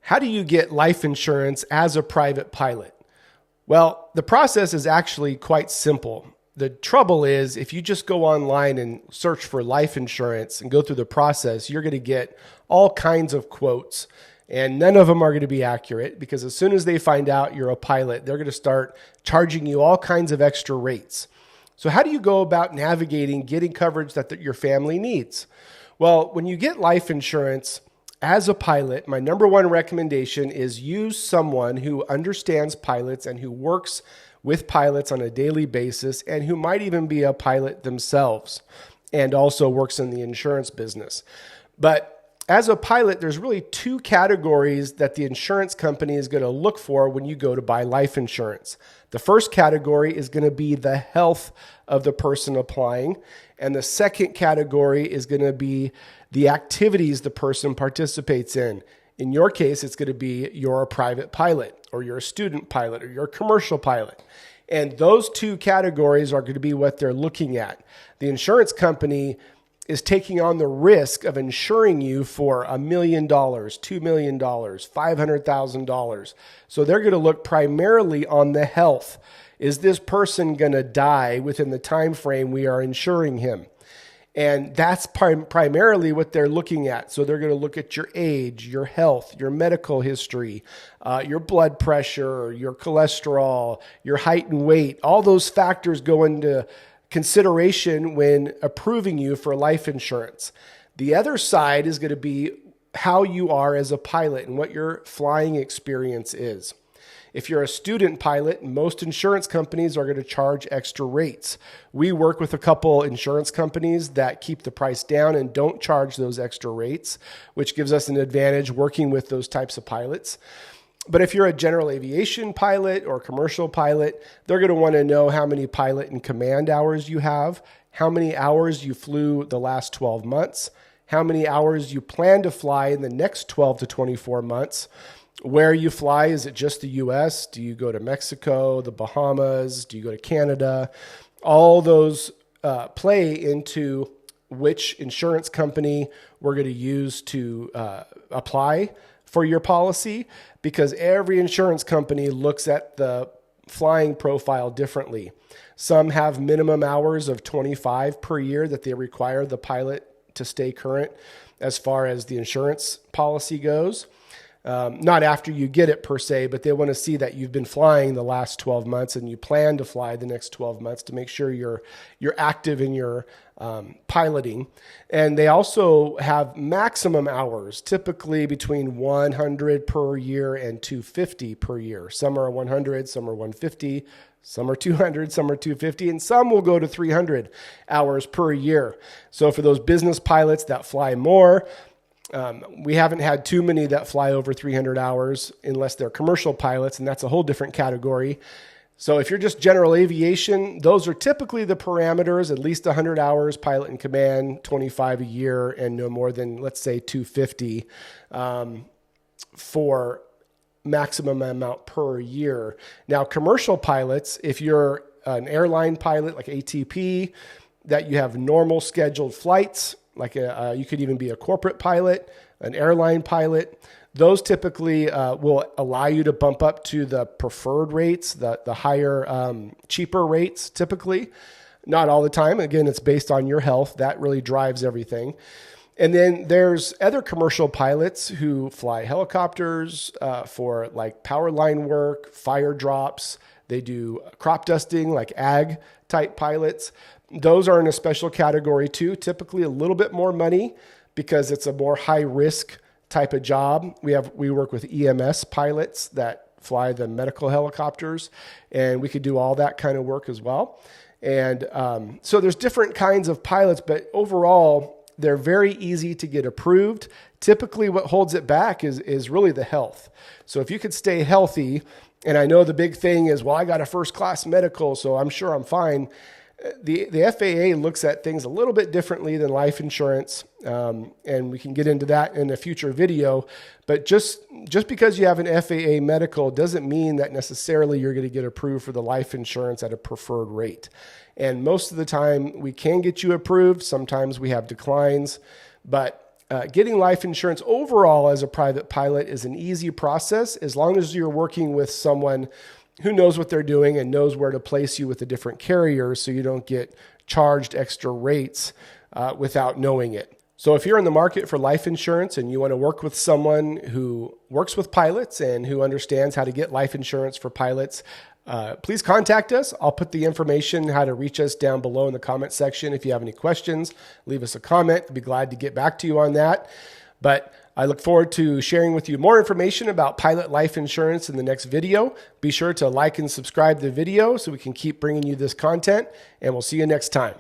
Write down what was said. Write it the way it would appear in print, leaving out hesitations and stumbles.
How do you get life insurance as a private pilot? Well, the process is actually quite simple. The trouble is, if you just go online and search for life insurance and go through the process, you're going to get all kinds of quotes, and none of them are going to be accurate, because as soon as they find out you're a pilot, they're going to start charging you all kinds of extra rates. So how do you go about navigating getting coverage that your family needs? Well, when you get life insurance as a pilot, my number one recommendation is use someone who understands pilots and who works with pilots on a daily basis, and who might even be a pilot themselves and also works in the insurance business. But as a pilot, there's really two categories that the insurance company is going to look for when you go to buy life insurance. The first category is going to be the health of the person applying. And the second category is going to be the activities the person participates in. In your case, it's going to be you're a private pilot, or you're a student pilot, or you're a commercial pilot. And those two categories are going to be what they're looking at. The insurance company is taking on the risk of insuring you for $1 million, $2 million, $500,000. So they're going to look primarily on the health. Is this person going to die within the time frame we are insuring him? And that's primarily what they're looking at. So they're going to look at your age, your health, your medical history, your blood pressure, your cholesterol, your height and weight. All those factors go into consideration when approving you for life insurance. The other side is going to be how you are as a pilot and what your flying experience is. If you're a student pilot, most insurance companies are going to charge extra rates. We work with a couple insurance companies that keep the price down and don't charge those extra rates, which gives us an advantage working with those types of pilots. But if you're a general aviation pilot or commercial pilot, they're going to want to know how many pilot and command hours you have, how many hours you flew the last 12 months, how many hours you plan to fly in the next 12 to 24 months, where you fly. Is it just the US? Do you go to Mexico, the Bahamas? Do you go to Canada? All those play into which insurance company we're going to use to apply for your policy, because every insurance company looks at the flying profile differently. Some have minimum hours of 25 per year that they require the pilot to stay current as far as the insurance policy goes. Not after you get it per se, but they want to see that you've been flying the last 12 months and you plan to fly the next 12 months to make sure you're active in your piloting. And they also have maximum hours, typically between 100 per year and 250 per year. Some are 100, some are 150, some are 200, some are 250, and some will go to 300 hours per year. So for those business pilots that fly more, we haven't had too many that fly over 300 hours unless they're commercial pilots, and that's a whole different category. So if you're just general aviation, those are typically the parameters: at least 100 hours pilot and command, 25 a year, and no more than, let's say, 250 for maximum amount per year. Now, commercial pilots, if you're an airline pilot like ATP, that you have normal scheduled flights, like you could even be a corporate pilot, an airline pilot. Those typically will allow you to bump up to the preferred rates, the higher, cheaper rates typically. Not all the time. Again, it's based on your health. That really drives everything. And then there's other commercial pilots who fly helicopters for like power line work, fire drops. They do crop dusting, like ag type pilots. Those are in a special category too, typically a little bit more money because it's a more high risk type of job. We work with EMS pilots that fly the medical helicopters, and we could do all that kind of work as well. And so there's different kinds of pilots, but overall, they're very easy to get approved. Typically what holds it back is really the health. So if you could stay healthy, and I know the big thing is, well, I got a first class medical, so I'm sure I'm fine. The FAA looks at things a little bit differently than life insurance, and we can get into that in a future video. But just because you have an FAA medical doesn't mean that necessarily you're going to get approved for the life insurance at a preferred rate. And most of the time we can get you approved. Sometimes we have declines, but Getting life insurance overall as a private pilot is an easy process as long as you're working with someone who knows what they're doing and knows where to place you with the different carriers so you don't get charged extra rates without knowing it. So if you're in the market for life insurance and you want to work with someone who works with pilots and who understands how to get life insurance for pilots, please contact us. I'll put the information, how to reach us, down below in the comment section. If you have any questions, leave us a comment. I'd be glad to get back to you on that. But I look forward to sharing with you more information about pilot life insurance in the next video. Be sure to like and subscribe the video so we can keep bringing you this content, and we'll see you next time.